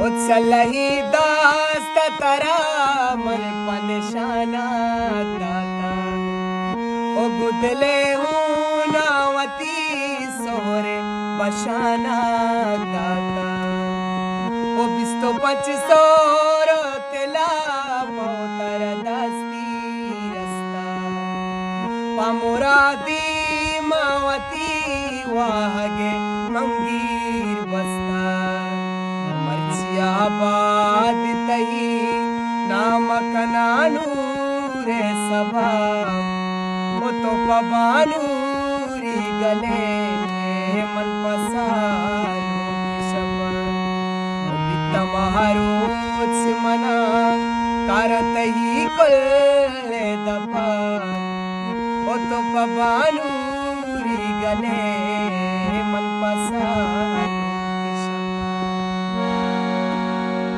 ओ चलही दास्त तरा मन पनशाना दाता ओ गुदले हूँ नावती सोरे बशाना दाता ओ बिस्तो पच सोरो तेला मोतर दस्ती रस्ता पामुरादी मावती वाहगे मंगीर बस्ता मर्चियाबाद तही नामक नानूरे सभा वो तो पबानूरी गले मन पसानो शबा बित्त महारोच मना करत ही कुल दफा वो तो पबानूरी गले